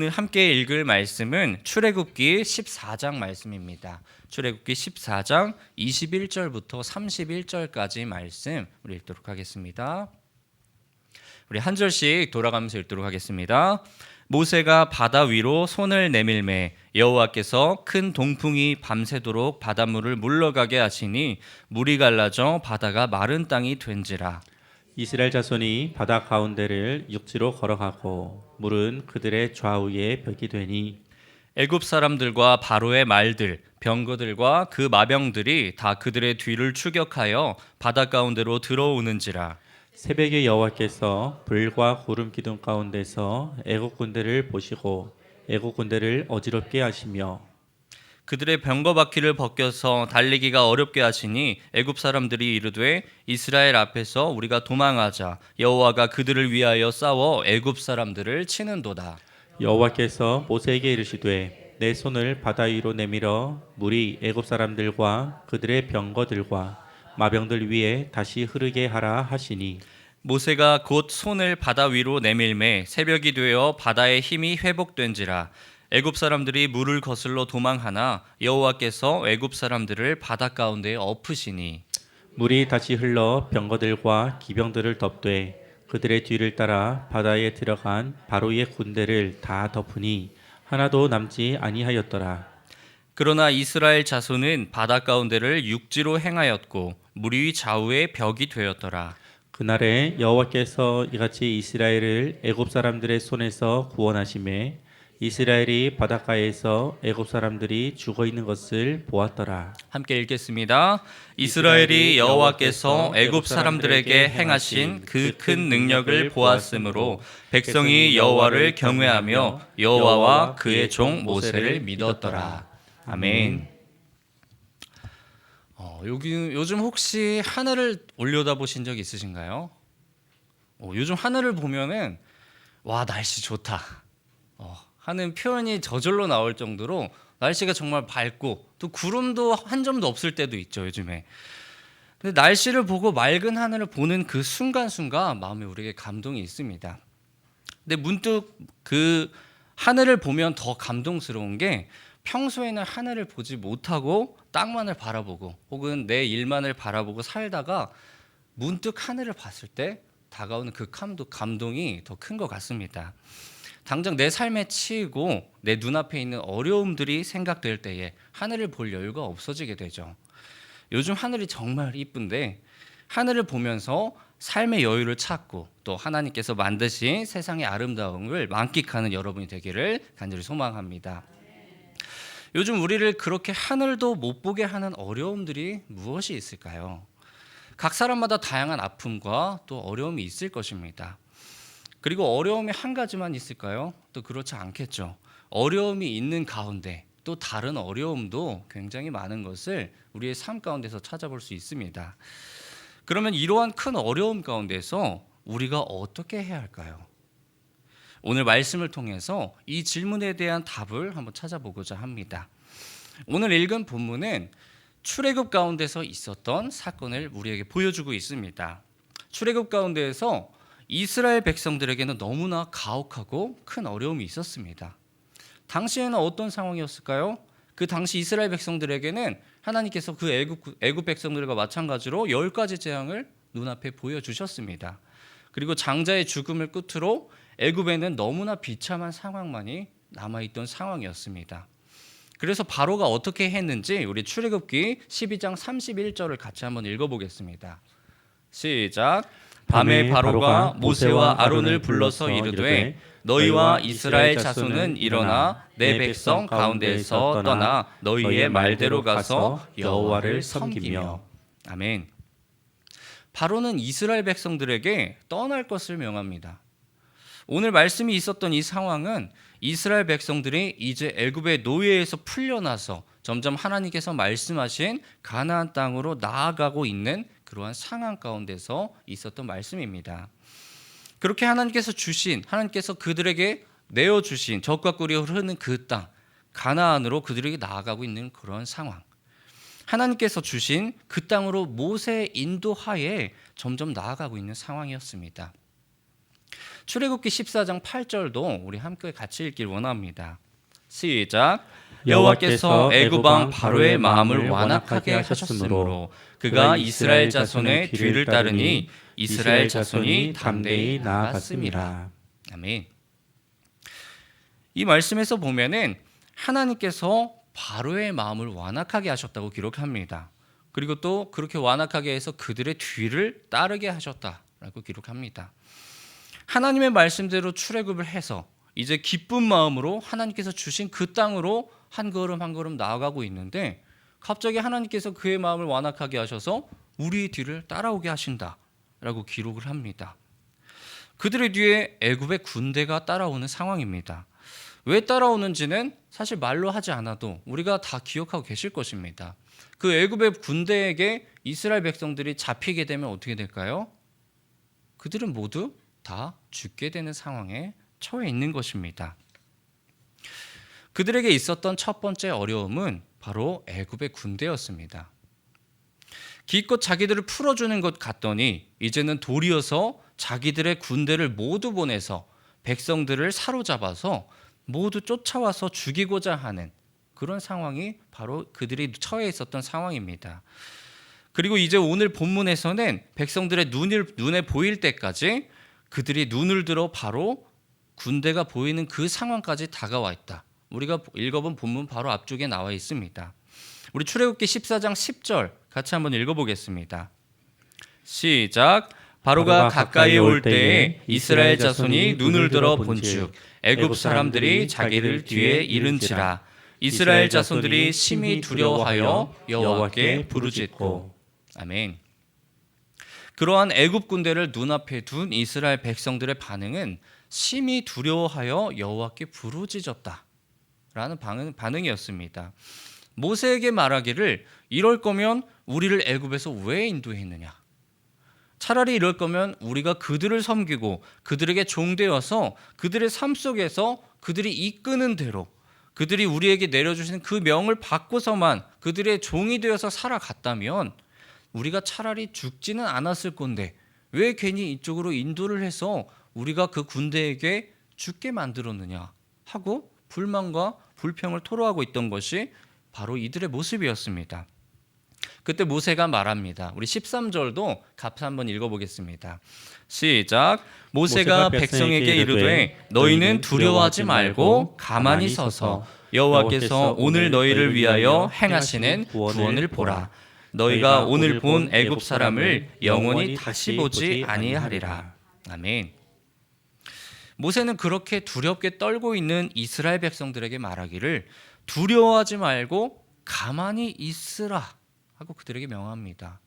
오늘 함께 읽을 말씀은 출애굽기 14장 말씀입니다. 출애굽기 14장 21절부터 31절까지 말씀 우리 읽도록 하겠습니다. 우리 한 절씩 돌아가면서 읽도록 하겠습니다. 모세가 바다 위로 손을 내밀매 여호와께서 큰 동풍이 밤새도록 바닷물을 물러가게 하시니 물이 갈라져 바다가 마른 땅이 된지라. 이스라엘 자손이 바다 가운데를 육지로 걸어가고 물은 그들의 좌우에 벽이 되니 애굽 사람들과 바로의 말들 병거들과 그 마병들이 다 그들의 뒤를 추격하여 바다 가운데로 들어오는지라. 새벽에 여호와께서 불과 구름 기둥 가운데서 애국 군대를 보시고 애국 군대를 어지럽게 하시며 그들의 병거 바퀴를 벗겨서 달리기가 어렵게 하시니 애굽 사람들이 이르되 이스라엘 앞에서 우리가 도망하자. 여호와가 그들을 위하여 싸워 애굽 사람들을 치는도다. 여호와께서 모세에게 이르시되 내 손을 바다 위로 내밀어 물이 애굽 사람들과 그들의 병거들과 마병들 위에 다시 흐르게 하라 하시니 모세가 곧 손을 바다 위로 내밀매 새벽이 되어 바다의 힘이 회복된지라. 애굽 사람들이 물을 거슬러 도망하나 여호와께서 애굽 사람들을 바다 가운데 엎으시니 물이 다시 흘러 병거들과 기병들을 덮되 그들의 뒤를 따라 바다에 들어간 바로의 군대를 다 덮으니 하나도 남지 아니하였더라. 그러나 이스라엘 자손은 바다 가운데를 육지로 행하였고 물이 좌우에 벽이 되었더라. 그날에 여호와께서 이같이 이스라엘을 애굽 사람들의 손에서 구원하시매 이스라엘이 바닷가에서 애굽 사람들이 죽어 있는 것을 보았더라. 함께 읽겠습니다. 이스라엘이 여호와께서 애굽 사람들에게 행하신 그 큰 능력을 보았으므로 백성이 여호와를 경외하며 여호와와 그의 종 모세를 믿었더라. 아멘. 요즘 혹시 하늘을 올려다보신 적 있으신가요? 요즘 하늘을 보면은 와 날씨 좋다 하는 표현이 저절로 나올 정도로 날씨가 정말 밝고 또 구름도 한 점도 없을 때도 있죠 요즘에. 근데 날씨를 보고 맑은 하늘을 보는 그 순간순간 마음에 우리에게 감동이 있습니다. 근데 문득 그 하늘을 보면 더 감동스러운 게 평소에는 하늘을 보지 못하고 땅만을 바라보고 혹은 내 일만을 바라보고 살다가 문득 하늘을 봤을 때 다가오는 그 감동이 더 큰 것 같습니다. 당장 내 삶에 치이고 내 눈앞에 있는 어려움들이 생각될 때에 하늘을 볼 여유가 없어지게 되죠. 요즘 하늘이 정말 이쁜데 하늘을 보면서 삶의 여유를 찾고 또 하나님께서 만드신 세상의 아름다움을 만끽하는 여러분이 되기를 간절히 소망합니다. 요즘 우리를 그렇게 하늘도 못 보게 하는 어려움들이 무엇이 있을까요? 각 사람마다 다양한 아픔과 또 어려움이 있을 것입니다. 그리고 어려움이 한 가지만 있을까요? 또 그렇지 않겠죠. 어려움이 있는 가운데 또 다른 어려움도 굉장히 많은 것을 우리의 삶 가운데서 찾아볼 수 있습니다. 그러면 이러한 큰 어려움 가운데서 우리가 어떻게 해야 할까요? 오늘 말씀을 통해서 이 질문에 대한 답을 한번 찾아보고자 합니다. 오늘 읽은 본문은 출애굽 가운데서 있었던 사건을 우리에게 보여주고 있습니다. 출애굽 가운데에서 이스라엘 백성들에게는 너무나 가혹하고 큰 어려움이 있었습니다. 당시에는 어떤 상황이었을까요? 그 당시 이스라엘 백성들에게는 하나님께서 그 애굽 백성들과 마찬가지로 10가지 재앙을 눈앞에 보여주셨습니다. 그리고 장자의 죽음을 끝으로 애굽에는 너무나 비참한 상황만이 남아있던 상황이었습니다. 그래서 바로가 어떻게 했는지 우리 출애굽기 12장 31절을 같이 한번 읽어보겠습니다. 시작. 밤에 바로가 모세와 아론을 불러서 이르되 너희와 이스라엘 자손은 일어나 내 백성 가운데에서 떠나 너희의 말대로 가서 여호와를 섬기며. 아멘. 바로는 이스라엘 백성들에게 떠날 것을 명합니다. 오늘 말씀이 있었던 이 상황은 이스라엘 백성들이 이제 애굽의 노예에서 풀려나서 점점 하나님께서 말씀하신 가나안 땅으로 나아가고 있는 그러한 상황 가운데서 있었던 말씀입니다. 그렇게 하나님께서 그들에게 내어주신 젖과 꿀이 흐르는 그 땅 가나안으로 그들에게 나아가고 있는 그런 상황, 하나님께서 주신 그 땅으로 모세의 인도하에 점점 나아가고 있는 상황이었습니다. 출애굽기 14장 8절도 우리 함께 같이 읽길 원합니다. 시작. 여호와께서 애굽 왕 바로의 마음을 완악하게 하셨으므로 그가 이스라엘 자손의 뒤를 따르니 이스라엘 자손이 담대히 나아갔음이라. 아멘. 이 말씀에서 보면은 하나님께서 바로의 마음을 완악하게 하셨다고 기록합니다. 그리고 또 그렇게 완악하게 해서 그들의 뒤를 따르게 하셨다라고 기록합니다. 하나님의 말씀대로 출애굽을 해서 이제 기쁜 마음으로 하나님께서 주신 그 땅으로 한 걸음 한 걸음 나아가고 있는데 갑자기 하나님께서 그의 마음을 완악하게 하셔서 우리 뒤를 따라오게 하신다라고 기록을 합니다. 그들의 뒤에 애굽의 군대가 따라오는 상황입니다. 왜 따라오는지는 사실 말로 하지 않아도 우리가 다 기억하고 계실 것입니다. 그 애굽의 군대에게 이스라엘 백성들이 잡히게 되면 어떻게 될까요? 그들은 모두 다 죽게 되는 상황에 처해 있는 것입니다. 그들에게 있었던 첫 번째 어려움은 바로 애굽의 군대였습니다. 기껏 자기들을 풀어주는 것 같더니 이제는 도리어서 자기들의 군대를 모두 보내서 백성들을 사로잡아서 모두 쫓아와서 죽이고자 하는 그런 상황이 바로 그들이 처해 있었던 상황입니다. 그리고 이제 오늘 본문에서는 백성들의 눈에 보일 때까지 그들이 눈을 들어 바로 군대가 보이는 그 상황까지 다가와 있다. 우리가 읽어본 본문 바로 앞쪽에 나와 있습니다. 우리 출애굽기 14장 10절 같이 한번 읽어보겠습니다. 시작. 바로가 가까이 올 때에 이스라엘 자손이 눈을 들어 본즉 애굽 사람들이 자기를 뒤에 이른지라. 이스라엘 자손들이 심히 두려워하여 여호와께 부르짖고. 아멘. 그러한 애굽 군대를 눈앞에 둔 이스라엘 백성들의 반응은 심히 두려워하여 여호와께 부르짖었다라는 반응이었습니다. 모세에게 말하기를 이럴 거면 우리를 애굽에서 왜 인도했느냐? 차라리 이럴 거면 우리가 그들을 섬기고 그들에게 종되어서 그들의 삶 속에서 그들이 이끄는 대로 그들이 우리에게 내려주시는 그 명을 받고서만 그들의 종이 되어서 살아갔다면 우리가 차라리 죽지는 않았을 건데 왜 괜히 이쪽으로 인도를 해서 우리가 그 군대에게 죽게 만들었느냐 하고 불만과 불평을 토로하고 있던 것이 바로 이들의 모습이었습니다. 그때 모세가 말합니다. 우리 13절도 같이 한번 읽어보겠습니다. 시작. 모세가 백성에게 이르되 너희는 두려워하지 말고 가만히 서서 여호와께서 오늘 너희를 위하여 행하시는 구원을 보라. 너희가 오늘 본 애굽 사람을 영원히 다시 보지 아니하리라. 아멘. 모세는 그렇게 두렵게 떨고 있는 이스라엘 백성들에게 말하기를 두려워하지 말고 가만히 있으라 하고 그들에게 명합니다.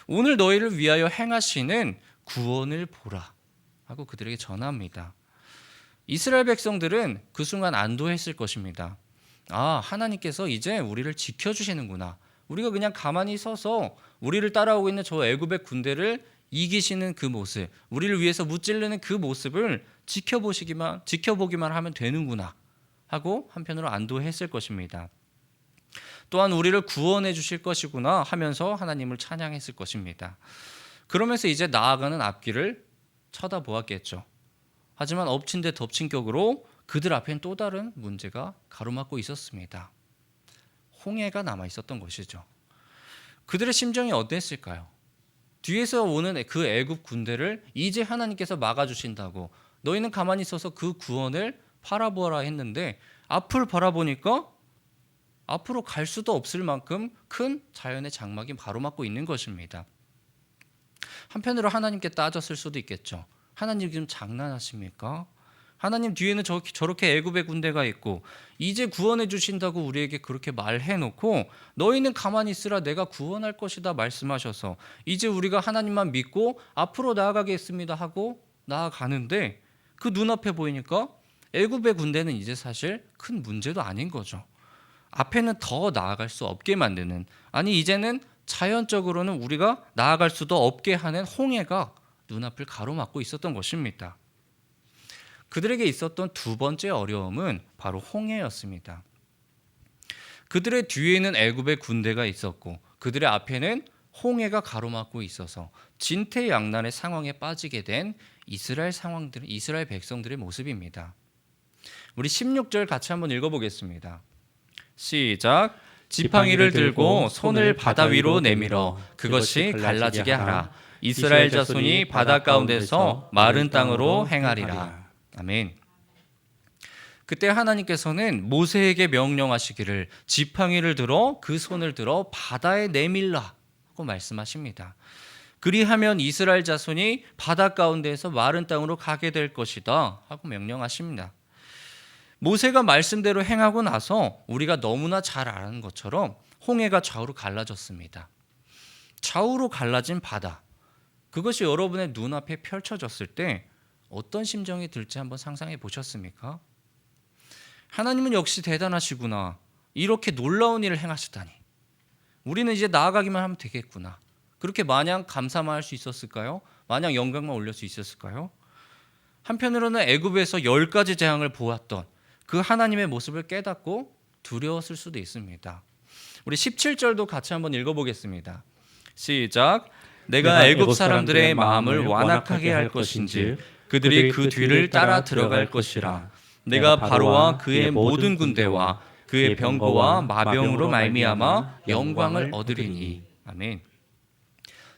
오늘 너희를 위하여 행하시는 구원을 보라 하고 그들에게 전합니다. 이스라엘 백성들은 그 순간 안도했을 것입니다. 아, 하나님께서 이제 우리를 지켜주시는구나. 우리가 그냥 가만히 서서 우리를 따라오고 있는 저 애굽의 군대를 이기시는 그 모습, 우리를 위해서 무찌르는 그 모습을 지켜보기만 하면 되는구나 하고 한편으로 안도했을 것입니다. 또한 우리를 구원해 주실 것이구나 하면서 하나님을 찬양했을 것입니다. 그러면서 이제 나아가는 앞길을 쳐다보았겠죠. 하지만 엎친 데 덮친 격으로 그들 앞엔 또 다른 문제가 가로막고 있었습니다. 홍해가 남아 있었던 것이죠. 그들의 심정이 어땠을까요? 뒤에서 오는 그 애굽 군대를 이제 하나님께서 막아주신다고 너희는 가만히 있어서 그 구원을 바라보아라 했는데 앞을 바라보니까 앞으로 갈 수도 없을 만큼 큰 자연의 장막이 가로막고 있는 것입니다. 한편으로 하나님께 따졌을 수도 있겠죠. 하나님 지금 장난하십니까? 하나님 뒤에는 저렇게 애굽의 군대가 있고 이제 구원해 주신다고 우리에게 그렇게 말해놓고 너희는 가만히 있으라 내가 구원할 것이다 말씀하셔서 이제 우리가 하나님만 믿고 앞으로 나아가겠습니다 하고 나아가는데 그 눈앞에 보이니까 애굽의 군대는 이제 사실 큰 문제도 아닌 거죠. 앞에는 더 나아갈 수 없게 만드는, 아니 이제는 자연적으로는 우리가 나아갈 수도 없게 하는 홍해가 눈앞을 가로막고 있었던 것입니다. 그들에게 있었던 두 번째 어려움은 바로 홍해였습니다. 그들의 뒤에는 애굽의 군대가 있었고 그들의 앞에는 홍해가 가로막고 있어서 진퇴양난의 상황에 빠지게 된 이스라엘 백성들의 모습입니다. 우리 16절 같이 한번 읽어보겠습니다. 시작. 지팡이를 들고 손을 바다 위로 내밀어 그것이 갈라지게 하라. 이스라엘 자손이 바다 가운데서 마른 땅으로 행하리라. 아멘. 그때 하나님께서는 모세에게 명령하시기를 지팡이를 들어 그 손을 들어 바다에 내밀라 하고 말씀하십니다. 그리하면 이스라엘 자손이 바다 가운데에서 마른 땅으로 가게 될 것이다 하고 명령하십니다. 모세가 말씀대로 행하고 나서 우리가 너무나 잘 아는 것처럼 홍해가 좌우로 갈라졌습니다. 좌우로 갈라진 바다, 그것이 여러분의 눈앞에 펼쳐졌을 때 어떤 심정이 들지 한번 상상해 보셨습니까? 하나님은 역시 대단하시구나. 이렇게 놀라운 일을 행하시다니. 우리는 이제 나아가기만 하면 되겠구나. 그렇게 마냥 감사만 할 수 있었을까요? 마냥 영광만 올릴 수 있었을까요? 한편으로는 애굽에서 10가지 재앙을 보았던 그 하나님의 모습을 깨닫고 두려웠을 수도 있습니다. 우리 17절도 같이 한번 읽어보겠습니다. 시작. 내가 애굽 사람들의 마음을 완악하게 할 것인지 그들이 그 뒤를 따라 들어갈 것이라. 내가 바로와 그의 모든 군대와 그의 병거와 마병으로 말미암아 영광을 얻으리니. 아멘.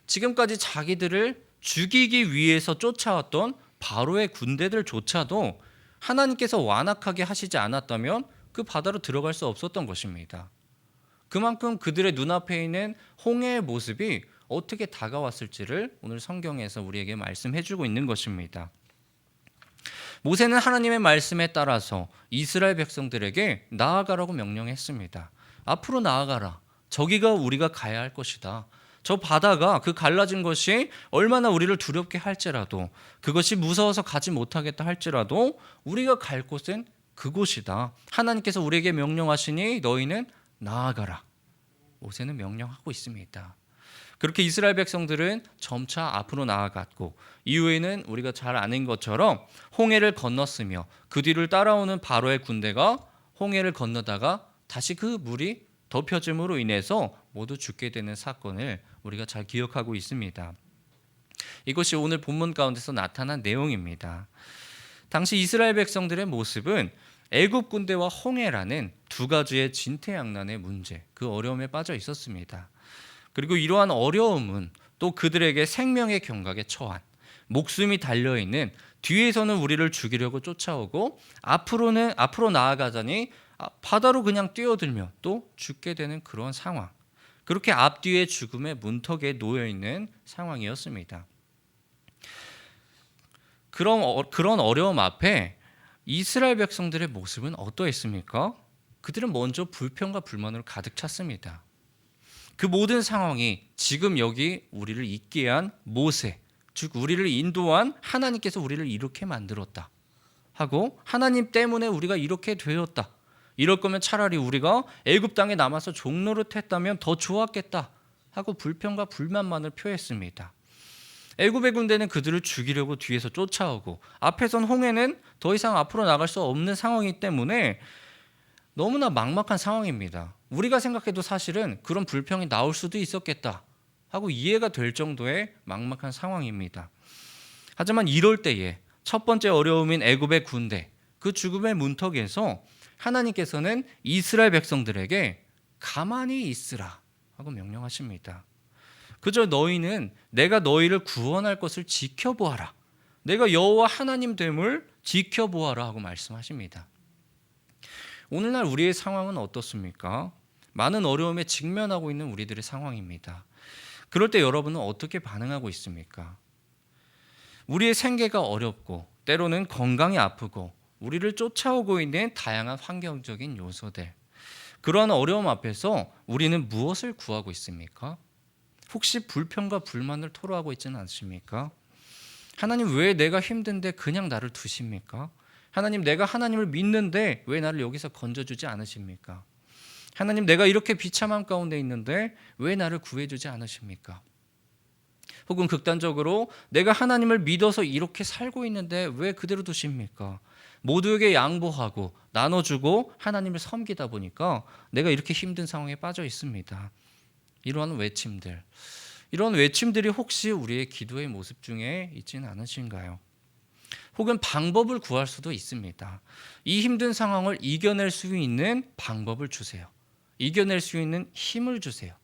지금까지 자기들을 죽이기 위해서 쫓아왔던 바로의 군대들조차도 하나님께서 완악하게 하시지 않았다면 그 바다로 들어갈 수 없었던 것입니다. 그만큼 그들의 눈앞에 있는 홍해의 모습이 어떻게 다가왔을지를 오늘 성경에서 우리에게 말씀해주고 있는 것입니다. 모세는 하나님의 말씀에 따라서 이스라엘 백성들에게 나아가라고 명령했습니다. 앞으로 나아가라. 저기가 우리가 가야 할 것이다. 저 바다가 그 갈라진 것이 얼마나 우리를 두렵게 할지라도, 그것이 무서워서 가지 못하겠다 할지라도 우리가 갈 곳은 그곳이다. 하나님께서 우리에게 명령하시니 너희는 나아가라. 모세는 명령하고 있습니다. 그렇게 이스라엘 백성들은 점차 앞으로 나아갔고, 이후에는 우리가 잘 아는 것처럼 홍해를 건넜으며 그 뒤를 따라오는 바로의 군대가 홍해를 건너다가 다시 그 물이 덮여짐으로 인해서 모두 죽게 되는 사건을 우리가 잘 기억하고 있습니다. 이것이 오늘 본문 가운데서 나타난 내용입니다. 당시 이스라엘 백성들의 모습은 애굽 군대와 홍해라는 두 가지의 진퇴양난의 문제, 그 어려움에 빠져 있었습니다. 그리고 이러한 어려움은 또 그들에게 생명의 경각에 처한, 목숨이 달려있는, 뒤에서는 우리를 죽이려고 쫓아오고 앞으로 나아가자니 바다로 그냥 뛰어들며 또 죽게 되는 그런 상황, 그렇게 앞뒤의 죽음의 문턱에 놓여있는 상황이었습니다. 그런 어려움 앞에 이스라엘 백성들의 모습은 어떠했습니까? 그들은 먼저 불평과 불만으로 가득 찼습니다. 그 모든 상황이 지금 여기 우리를 있게 한 모세, 즉 우리를 인도한 하나님께서 우리를 이렇게 만들었다 하고, 하나님 때문에 우리가 이렇게 되었다, 이럴 거면 차라리 우리가 애굽 땅에 남아서 종노릇했다면 더 좋았겠다 하고 불평과 불만만을 표했습니다. 애굽의 군대는 그들을 죽이려고 뒤에서 쫓아오고, 앞에선 홍해는 더 이상 앞으로 나갈 수 없는 상황이기 때문에 너무나 막막한 상황입니다. 우리가 생각해도 사실은 그런 불평이 나올 수도 있었겠다 하고 이해가 될 정도의 막막한 상황입니다. 하지만 이럴 때에 첫 번째 어려움인 애굽의 군대, 그 죽음의 문턱에서 하나님께서는 이스라엘 백성들에게 가만히 있으라 하고 명령하십니다. 그저 너희는 내가 너희를 구원할 것을 지켜보아라. 내가 여호와 하나님 됨을 지켜보아라 하고 말씀하십니다. 오늘날 우리의 상황은 어떻습니까? 많은 어려움에 직면하고 있는 우리들의 상황입니다. 그럴 때 여러분은 어떻게 반응하고 있습니까? 우리의 생계가 어렵고 때로는 건강이 아프고 우리를 쫓아오고 있는 다양한 환경적인 요소들, 그러한 어려움 앞에서 우리는 무엇을 구하고 있습니까? 혹시 불평과 불만을 토로하고 있지는 않습니까? 하나님, 왜 내가 힘든데 그냥 나를 두십니까? 하나님, 내가 하나님을 믿는데 왜 나를 여기서 건져주지 않으십니까? 하나님, 내가 이렇게 비참함 가운데 있는데 왜 나를 구해주지 않으십니까? 혹은 극단적으로 내가 하나님을 믿어서 이렇게 살고 있는데 왜 그대로 두십니까? 모두에게 양보하고 나눠주고 하나님을 섬기다 보니까 내가 이렇게 힘든 상황에 빠져 있습니다. 이러한 외침들, 이런 외침들이 혹시 우리의 기도의 모습 중에 있지는 않으신가요? 혹은 방법을 구할 수도 있습니다. 이 힘든 상황을 이겨낼 수 있는 방법을 주세요. 이겨낼 수 있는 힘을 주세요.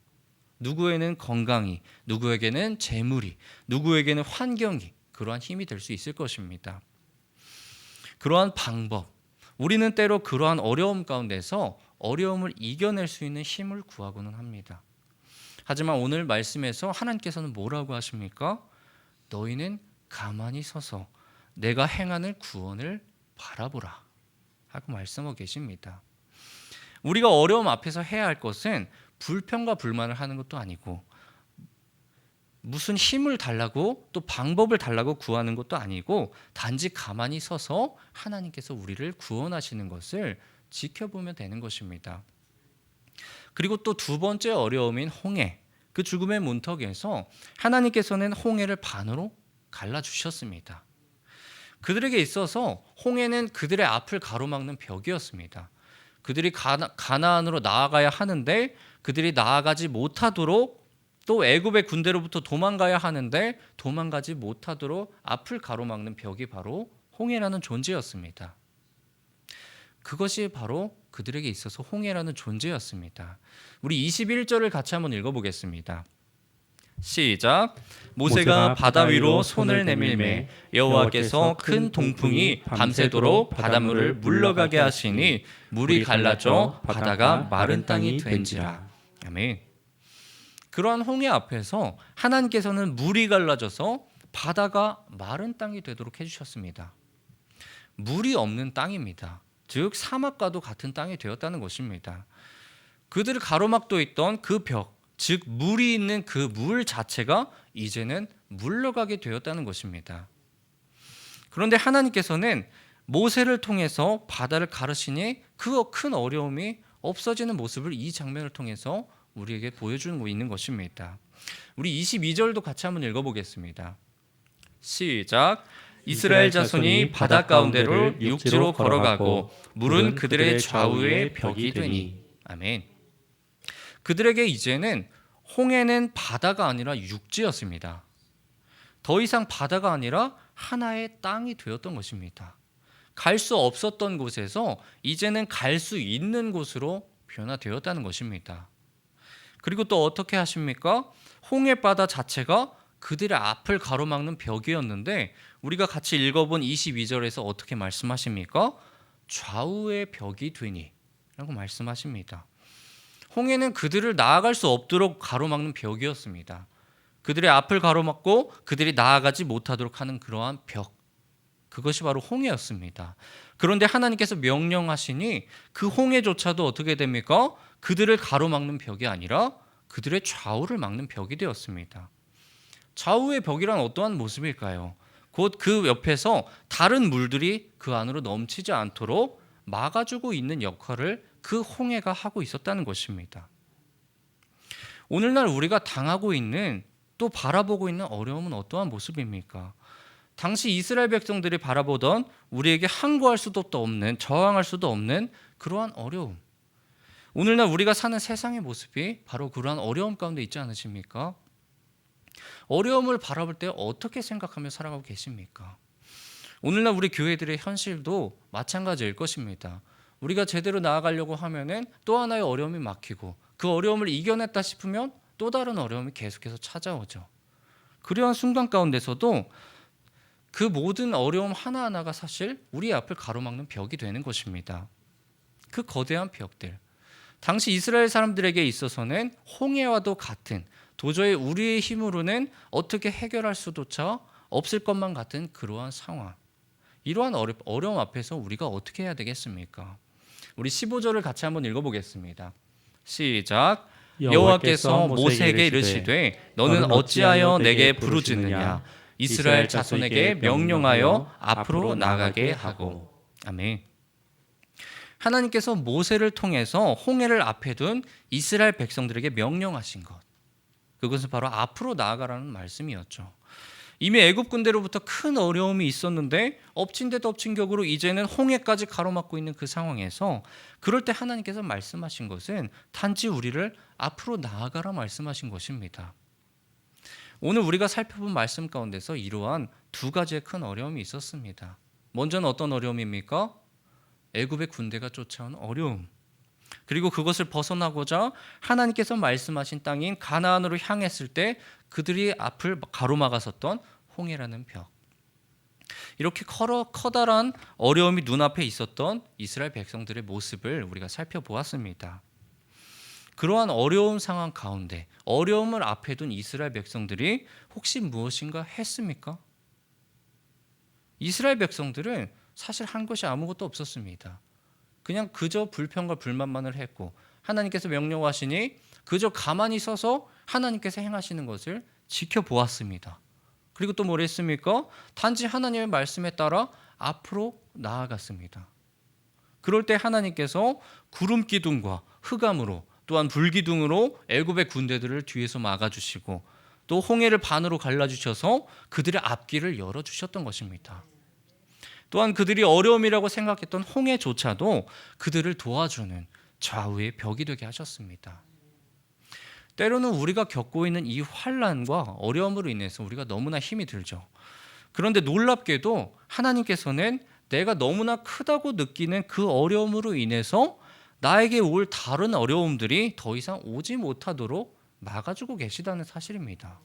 누구에게는 건강이, 누구에게는 재물이, 누구에게는 환경이 그러한 힘이 될 수 있을 것입니다. 그러한 방법, 우리는 때로 그러한 어려움 가운데서 어려움을 이겨낼 수 있는 힘을 구하고는 합니다. 하지만 오늘 말씀에서 하나님께서는 뭐라고 하십니까? 너희는 가만히 서서 내가 행하는 구원을 바라보라 하고 말씀하고 계십니다. 우리가 어려움 앞에서 해야 할 것은 불평과 불만을 하는 것도 아니고 무슨 힘을 달라고 또 방법을 달라고 구하는 것도 아니고 단지 가만히 서서 하나님께서 우리를 구원하시는 것을 지켜보면 되는 것입니다. 그리고 또 두 번째 어려움인 홍해, 그 죽음의 문턱에서 하나님께서는 홍해를 반으로 갈라주셨습니다. 그들에게 있어서 홍해는 그들의 앞을 가로막는 벽이었습니다. 그들이 가나안으로 나아가야 하는데 그들이 나아가지 못하도록 또 애굽의 군대로부터 도망가야 하는데 도망가지 못하도록 앞을 가로막는 벽이 바로 홍해라는 존재였습니다. 그것이 바로 그들에게 있어서 홍해라는 존재였습니다. 우리 21절을 같이 한번 읽어보겠습니다. 시작. 모세가 바다 위로 손을 내밀매 여호와께서 큰 동풍이 밤새도록 바닷물을 물러가게 하시니 물이 갈라져 바다가 마른 땅이 된지라. 아멘. 그러한 홍해 앞에서 하나님께서는 물이 갈라져서 바다가 마른 땅이 되도록 해주셨습니다. 물이 없는 땅입니다. 즉 사막과도 같은 땅이 되었다는 것입니다. 그들을 가로막고 있던 그 벽, 즉 물이 있는 그 물 자체가 이제는 물러가게 되었다는 것입니다. 그런데 하나님께서는 모세를 통해서 바다를 가르시니 그 큰 어려움이 없어지는 모습을 이 장면을 통해서 우리에게 보여주고 있는 것입니다. 우리 22절도 같이 한번 읽어보겠습니다. 시작. 이스라엘 자손이 바다 가운데로 육지로 걸어가고 물은 그들의 좌우에 벽이 되니. 아멘. 그들에게 이제는 홍해는 바다가 아니라 육지였습니다. 더 이상 바다가 아니라 하나의 땅이 되었던 것입니다. 갈 수 없었던 곳에서 이제는 갈 수 있는 곳으로 변화되었다는 것입니다. 그리고 또 어떻게 하십니까? 홍해바다 자체가 그들의 앞을 가로막는 벽이었는데 우리가 같이 읽어본 22절에서 어떻게 말씀하십니까? 좌우의 벽이 되니 라고 말씀하십니다. 홍해는 그들을 나아갈 수 없도록 가로막는 벽이었습니다. 그들의 앞을 가로막고 그들이 나아가지 못하도록 하는 그러한 벽, 그것이 바로 홍해였습니다. 그런데 하나님께서 명령하시니 그 홍해조차도 어떻게 됩니까? 그들을 가로막는 벽이 아니라 그들의 좌우를 막는 벽이 되었습니다. 좌우의 벽이란 어떠한 모습일까요? 곧 그 옆에서 다른 물들이 그 안으로 넘치지 않도록 막아주고 있는 역할을 그 홍해가 하고 있었다는 것입니다. 오늘날 우리가 당하고 있는 또 바라보고 있는 어려움은 어떠한 모습입니까? 당시 이스라엘 백성들이 바라보던 우리에게 항거할 수도 없는, 저항할 수도 없는 그러한 어려움. 오늘날 우리가 사는 세상의 모습이 바로 그러한 어려움 가운데 있지 않으십니까? 어려움을 바라볼 때 어떻게 생각하며 살아가고 계십니까? 오늘날 우리 교회들의 현실도 마찬가지일 것입니다. 우리가 제대로 나아가려고 하면은 또 하나의 어려움이 막히고 그 어려움을 이겨냈다 싶으면 또 다른 어려움이 계속해서 찾아오죠. 그러한 순간 가운데서도 그 모든 어려움 하나하나가 사실 우리 앞을 가로막는 벽이 되는 것입니다. 그 거대한 벽들. 당시 이스라엘 사람들에게 있어서는 홍해와도 같은, 도저히 우리의 힘으로는 어떻게 해결할 수조차 없을 것만 같은 그러한 상황. 이러한 어려움 앞에서 우리가 어떻게 해야 되겠습니까? 우리 15절을 같이 한번 읽어보겠습니다. 시작. 여호와께서 모세에게 이르시되 너는 어찌하여 내게 부르짖느냐? 이스라엘 자손에게 명령하여 앞으로 나가게 하고. 아멘. 하나님께서 모세를 통해서 홍해를 앞에 둔 이스라엘 백성들에게 명령하신 것, 그것은 바로 앞으로 나아가라는 말씀이었죠. 이미 애굽 군대로부터 큰 어려움이 있었는데 엎친 데 덮친 격으로 이제는 홍해까지 가로막고 있는 그 상황에서 그럴 때 하나님께서 말씀하신 것은 단지 우리를 앞으로 나아가라 말씀하신 것입니다. 오늘 우리가 살펴본 말씀 가운데서 이러한 두 가지의 큰 어려움이 있었습니다. 먼저는 어떤 어려움입니까? 애굽의 군대가 쫓아온 어려움. 그리고 그것을 벗어나고자 하나님께서 말씀하신 땅인 가나안으로 향했을 때 그들이 앞을 가로막았었던 홍해라는 벽. 이렇게 커다란 어려움이 눈앞에 있었던 이스라엘 백성들의 모습을 우리가 살펴보았습니다. 그러한 어려운 상황 가운데 어려움을 앞에 둔 이스라엘 백성들이 혹시 무엇인가 했습니까? 이스라엘 백성들은 사실 한 것이 아무것도 없었습니다. 그냥 그저 불평과 불만만을 했고 하나님께서 명령하시니 그저 가만히 서서 하나님께서 행하시는 것을 지켜보았습니다. 그리고 또 뭘 했습니까? 단지 하나님의 말씀에 따라 앞으로 나아갔습니다. 그럴 때 하나님께서 구름 기둥과 흑암으로 또한 불기둥으로 애굽의 군대들을 뒤에서 막아주시고 또 홍해를 반으로 갈라주셔서 그들의 앞길을 열어주셨던 것입니다. 또한 그들이 어려움이라고 생각했던 홍해조차도 그들을 도와주는 좌우의 벽이 되게 하셨습니다. 때로는 우리가 겪고 있는 이 환난과 어려움으로 인해서 우리가 너무나 힘이 들죠. 그런데 놀랍게도 하나님께서는 내가 너무나 크다고 느끼는 그 어려움으로 인해서 나에게 올 다른 어려움들이 더 이상 오지 못하도록 막아주고 계시다는 사실입니다.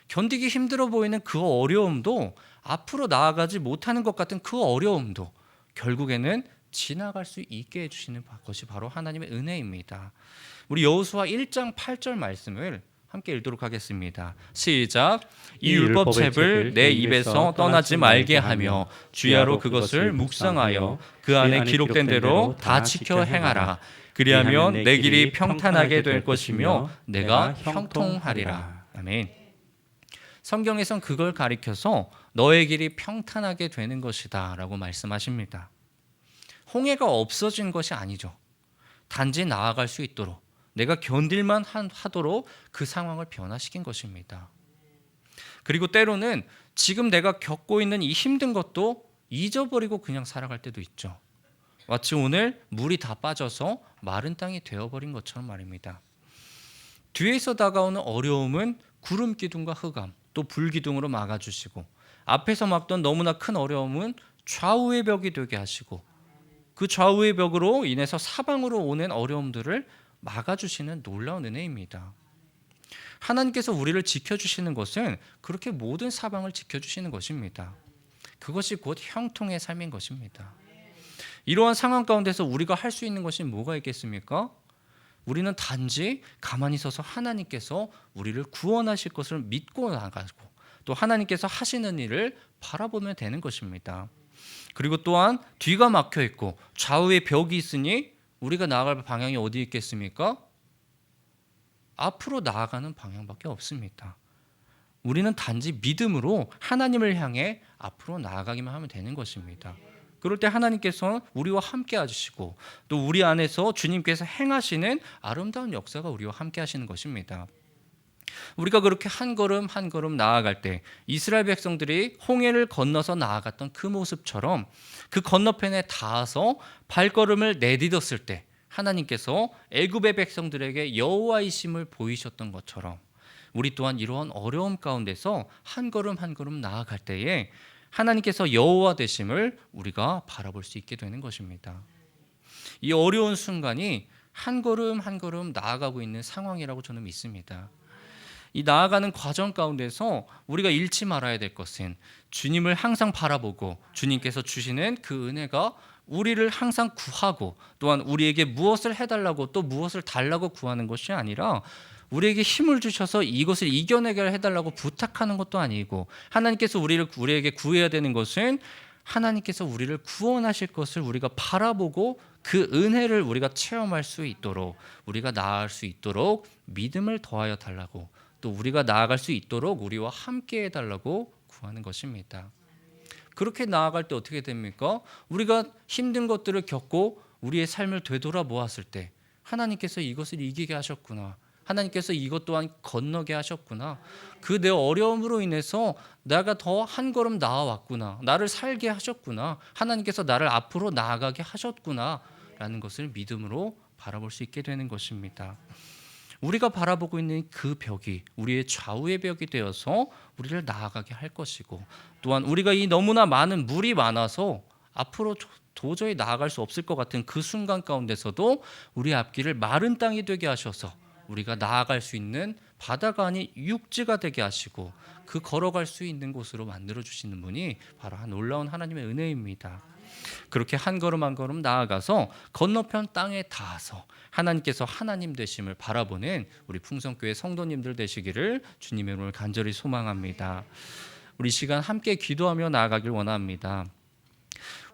견디기 힘들어 보이는 그 어려움도 앞으로 나아가지 못하는 것 같은 그 어려움도 결국에는 지나갈 수 있게 해주시는 것이 바로 하나님의 은혜입니다. 우리 여호수아 1장 8절 말씀을 함께 읽도록 하겠습니다. 시작. 이 율법책을 내 입에서 떠나지 말게 하며 주야로 그것을 묵상하여 그 안에 기록된 대로 다 지켜 행하라. 그리하면 내 길이 평탄하게 될 것이며 내가 형통하리라. 아멘. 성경에선 그걸 가리켜서 너의 길이 평탄하게 되는 것이다 라고 말씀하십니다. 홍해가 없어진 것이 아니죠. 단지 나아갈 수 있도록 내가 견딜만 하도록 그 상황을 변화시킨 것입니다. 그리고 때로는 지금 내가 겪고 있는 이 힘든 것도 잊어버리고 그냥 살아갈 때도 있죠. 마치 오늘 물이 다 빠져서 마른 땅이 되어버린 것처럼 말입니다. 뒤에서 다가오는 어려움은 구름 기둥과 흑암 또 불기둥으로 막아주시고 앞에서 막던 너무나 큰 어려움은 좌우의 벽이 되게 하시고 그 좌우의 벽으로 인해서 사방으로 오는 어려움들을 막아주시는 놀라운 은혜입니다. 하나님께서 우리를 지켜주시는 것은 그렇게 모든 사방을 지켜주시는 것입니다. 그것이 곧 형통의 삶인 것입니다. 이러한 상황 가운데서 우리가 할 수 있는 것이 뭐가 있겠습니까? 우리는 단지 가만히 서서 하나님께서 우리를 구원하실 것을 믿고 나가고 또 하나님께서 하시는 일을 바라보면 되는 것입니다. 그리고 또한 뒤가 막혀 있고 좌우에 벽이 있으니 우리가 나아갈 방향이 어디 있겠습니까? 앞으로 나아가는 방향밖에 없습니다. 우리는 단지 믿음으로 하나님을 향해 앞으로 나아가기만 하면 되는 것입니다. 그럴 때 하나님께서 우리와 함께 해주시고 또 우리 안에서 주님께서 행하시는 아름다운 역사가 우리와 함께 하시는 것입니다. 우리가 그렇게 한 걸음 한 걸음 나아갈 때 이스라엘 백성들이 홍해를 건너서 나아갔던 그 모습처럼 그 건너편에 닿아서 발걸음을 내딛었을 때 하나님께서 애굽의 백성들에게 여호와이심을 보이셨던 것처럼 우리 또한 이러한 어려움 가운데서 한 걸음 한 걸음 나아갈 때에 하나님께서 여호와 되심을 우리가 바라볼 수 있게 되는 것입니다. 이 어려운 순간이 한 걸음 한 걸음 나아가고 있는 상황이라고 저는 믿습니다. 이 나아가는 과정 가운데서 우리가 잃지 말아야 될 것은 주님을 항상 바라보고 주님께서 주시는 그 은혜가 우리를 항상 구하고 또한 우리에게 무엇을 해달라고 또 무엇을 달라고 구하는 것이 아니라 우리에게 힘을 주셔서 이것을 이겨내게 해달라고 부탁하는 것도 아니고 하나님께서 우리에게 구해야 되는 것은 하나님께서 우리를 구원하실 것을 우리가 바라보고 그 은혜를 우리가 체험할 수 있도록 우리가 나아갈 수 있도록 믿음을 더하여 달라고 또 우리가 나아갈 수 있도록 우리와 함께 해달라고 구하는 것입니다. 그렇게 나아갈 때 어떻게 됩니까? 우리가 힘든 것들을 겪고 우리의 삶을 되돌아보았을 때 하나님께서 이것을 이기게 하셨구나. 하나님께서 이것 또한 건너게 하셨구나. 그 내 어려움으로 인해서 내가 더 한 걸음 나아왔구나. 나를 살게 하셨구나. 하나님께서 나를 앞으로 나아가게 하셨구나. 라는 것을 믿음으로 바라볼 수 있게 되는 것입니다. 우리가 바라보고 있는 그 벽이 우리의 좌우의 벽이 되어서 우리를 나아가게 할 것이고, 또한 우리가 이 너무나 많은 물이 많아서 앞으로 도저히 나아갈 수 없을 것 같은 그 순간 가운데서도 우리 앞길을 마른 땅이 되게 하셔서 우리가 나아갈 수 있는 바다가 아닌 육지가 되게 하시고 그 걸어갈 수 있는 곳으로 만들어 주시는 분이 바로 놀라운 하나님의 은혜입니다. 그렇게 한 걸음 한 걸음 나아가서 건너편 땅에 닿아서 하나님께서 하나님 되심을 바라보는 우리 풍성교회 성도님들 되시기를 주님의 이름으로 간절히 소망합니다. 우리 시간 함께 기도하며 나아가길 원합니다.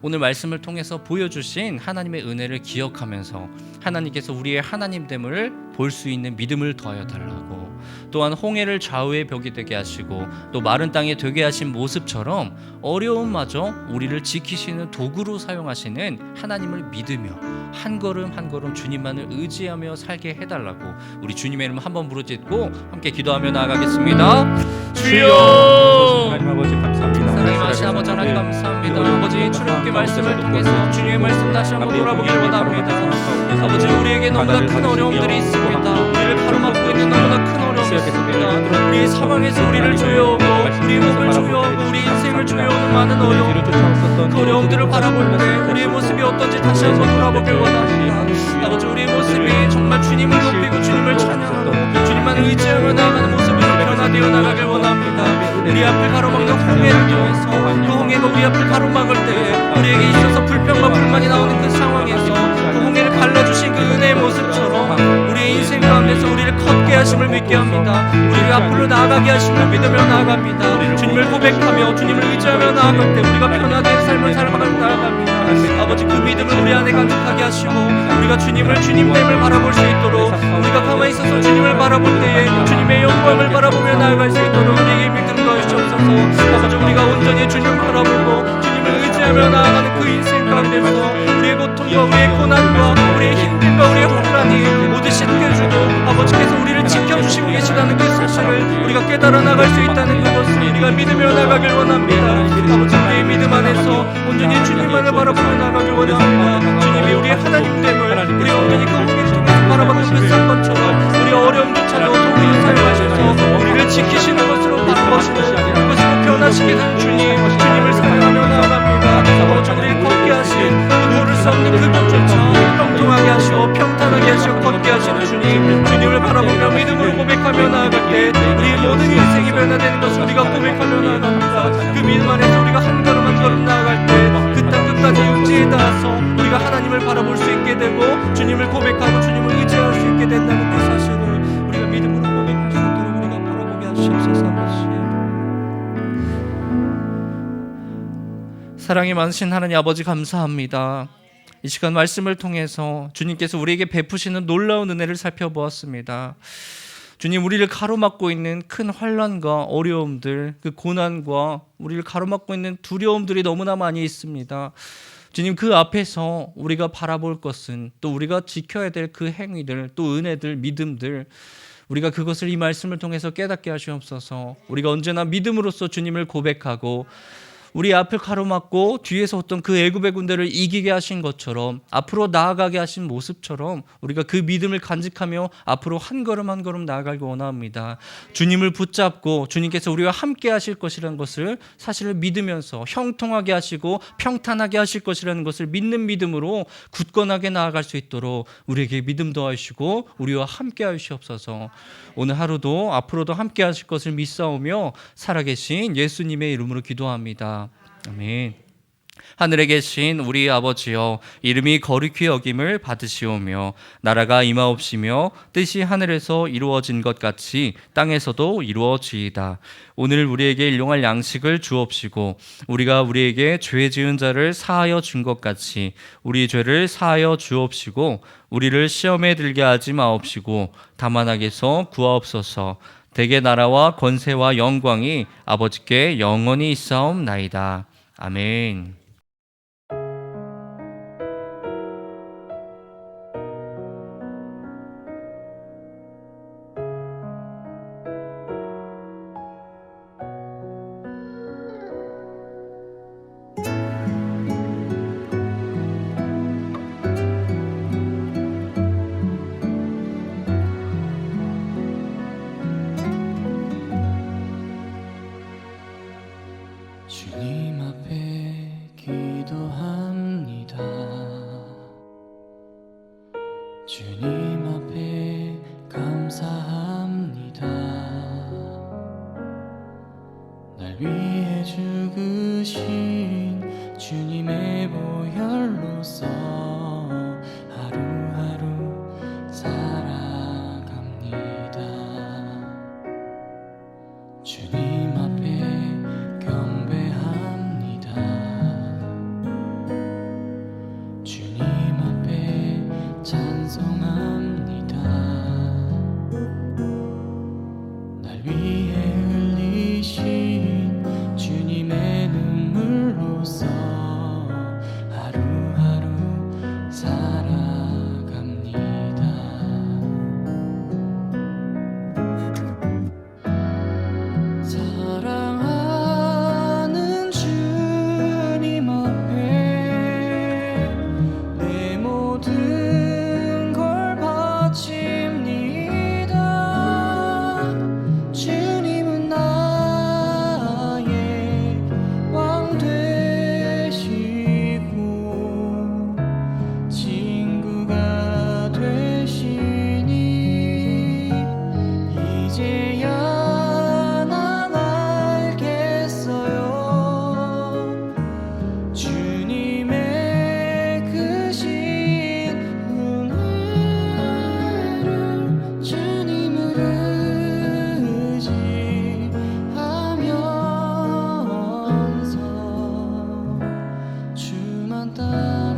오늘 말씀을 통해서 보여주신 하나님의 은혜를 기억하면서 하나님께서 우리의 하나님됨을 볼 수 있는 믿음을 더하여 달라고, 또한 홍해를 좌우의 벽이 되게 하시고 또 마른 땅에 되게 하신 모습처럼 어려움마저 우리를 지키시는 도구로 사용하시는 하나님을 믿으며 한 걸음 한 걸음 주님만을 의지하며 살게 해달라고 우리 주님의 이름 한번 부르짖고 함께 기도하며 나아가겠습니다. 주여! 하나님 아버지 감사합니다. 사랑의 마신 아버지 하나님 감사합니다. 아버지 출애굽기 말씀을 통해서 주님의 말씀 다시 한번 돌아보길 원합니다. 아버지 우리에게 너무나 큰 어려움들이 있습니다. 우리를 가로막고 있는 너무나 큰 어려움이 있습니다. 우리의 상황에서 우리를 조여오고 우리의 몸을 조여오고 우리 인생을 조여오는 많은 어려움, 그 어려움들을 바라볼 때 우리의 모습이 어떤지 다시 한번 돌아보길 원합니다. 아버지 우리의 모습이 정말 주님을 높이고 주님을 찬양하고 주님만 의지하며 나아가는 모습으로 변화되어 나가길 원합니다. 우리 앞을 가로막는 홍해를 통해서 그 홍해가 우리 앞을 가로막을 때 우리에게 있어서 불평과 불만이 나오는 그 상황에서 그 홍해를 갈라주신 그 은혜의 모습처럼 우리의 인생 가운데서 우리를 걷게 하심을 믿게 합니다. 우리를 앞으로 나아가게 하심을 믿으며 나아갑니다. 주님을 고백하며 주님을 의지하며 나아갈 때 우리가 변화된 삶을 살아가며 나아갑니다. 아버지 그 믿음을 우리 안에 간직하게 하시고 우리가 주님을 주님됨을 바라볼 수 있도록, 우리가 가만히 있어서 주님을 바라볼 때에 주님의 영광을 바라보며 나아갈 수 있도록 우리에게 믿음 더하시옵소서. 아버지 우리가 온전히 주님을 바라보고 주님을 의지하며 나아가는 그 인생 가운데서 우리의 고통과 우리의 고난과 우리의 힘듦과 우리의 혼란이 모두 씻겨주고 아버지께서 우리를 지켜주시고 계시다는 그 사실을 우리가 깨달아 나갈 수 있다는 그것을 우리가 믿으며 나가길 원합니다. 아버지 우리의 믿음 안에서 온전히 주님만을 바라보며 나가길 원합니다. 주님이 우리의 하나님됨을 우리가 온전히 그 홍해를 통해서 바라봤던 그 사건처럼 우리 어려움조차도 도구로 사용하셔서 우리를 지키시는 것으로 바라보시는 그것으로 변화시키는 주님을 사랑하며 나아갑니다. 아버지 우리를 걷게 하신 그 모를 수 없는 그 벽조차 평통하게 하시고 평탄하게 하시고 걷게 하시는 주님을 바라보며 믿음으로 고백하며 나아갈 때 우리의 모든 인생이 변화되는 것을 우리가 고백하며 나아갑니다. 그 믿음 안에서 우리가 한 걸음 한 걸음 나아갈 때 그 땅 끝까지 육지에 닿아서 우리가 하나님을 바라볼 수 있게 되고 주님을 고백하고 주님을 의지할 수 있게 된다는 그 사실을 우리가 믿음으로 고백할 수 있도록 우리가 바라보게 하시옵소서. 사랑이 많으신 하나님 아버지 감사합니다. 이 시간 말씀을 통해서 주님께서 우리에게 베푸시는 놀라운 은혜를 살펴보았습니다. 주님 우리를 가로막고 있는 큰 환난과 어려움들, 그 고난과 우리를 가로막고 있는 두려움들이 너무나 많이 있습니다. 주님 그 앞에서 우리가 바라볼 것은 또 우리가 지켜야 될 그 행위들, 또 은혜들, 믿음들, 우리가 그것을 이 말씀을 통해서 깨닫게 하시옵소서. 우리가 언제나 믿음으로써 주님을 고백하고 우리 앞을 가로막고 뒤에서 어떤 그 애굽의 군대를 이기게 하신 것처럼 앞으로 나아가게 하신 모습처럼 우리가 그 믿음을 간직하며 앞으로 한 걸음 한 걸음 나아가길 원합니다. 주님을 붙잡고 주님께서 우리와 함께 하실 것이라는 것을 사실을 믿으면서 형통하게 하시고 평탄하게 하실 것이라는 것을 믿는 믿음으로 굳건하게 나아갈 수 있도록 우리에게 믿음 더하시고 우리와 함께 하시옵소서. 오늘 하루도 앞으로도 함께 하실 것을 믿사오며 살아계신 예수님의 이름으로 기도합니다. 아멘. 하늘에 계신 우리 아버지여, 이름이 거룩히 여김을 받으시오며 나라가 임하옵시며 뜻이 하늘에서 이루어진 것 같이 땅에서도 이루어지이다. 오늘 우리에게 일용할 양식을 주옵시고 우리가 우리에게 죄 지은 자를 사하여 준 것 같이 우리 죄를 사하여 주옵시고 우리를 시험에 들게 하지 마옵시고 다만 악에서 구하옵소서. 대개 나라와 권세와 영광이 아버지께 영원히 있사옵나이다. 아멘. 주님 앞에 기도합니다. 주님 앞에 감사합니다. 날 위해 죽으신 주님의 보혈로서 하루하루 살아갑니다. 주님 앞에 경배합니다. 주님 앞에 찬송합니다. 날 위해 흘리신 주님의 눈물로써 하루하루 살아갑니다. 사랑하는 주님 앞에 내 모든 걸 바칩니다. 주님은 나의 왕 되시고 친구가 되시니 이제야 난 알겠어요. 주님의 크신 은혜를 주님을 의지하면서 주만 따라갑니다.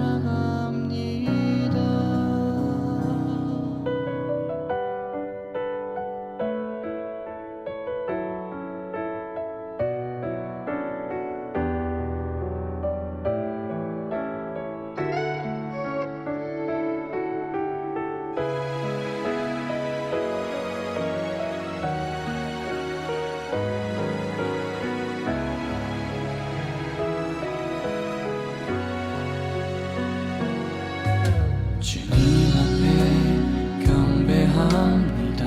주님 앞에 경배합니다.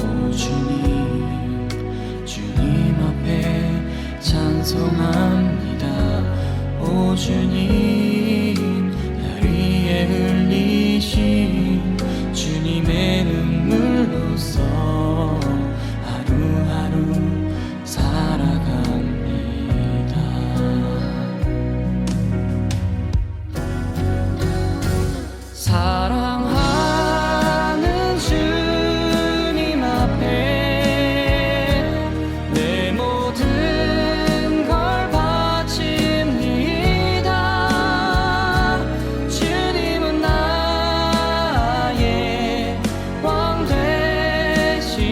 오 주님, 주님 앞에 찬송합니다. 오 주님, 날 위해 흘리신 주님의 눈물로써 하루하루 살아갑니다. 사랑하는 주님 앞에 내 모든 걸 바칩니다. 주님은 나의 왕 되시고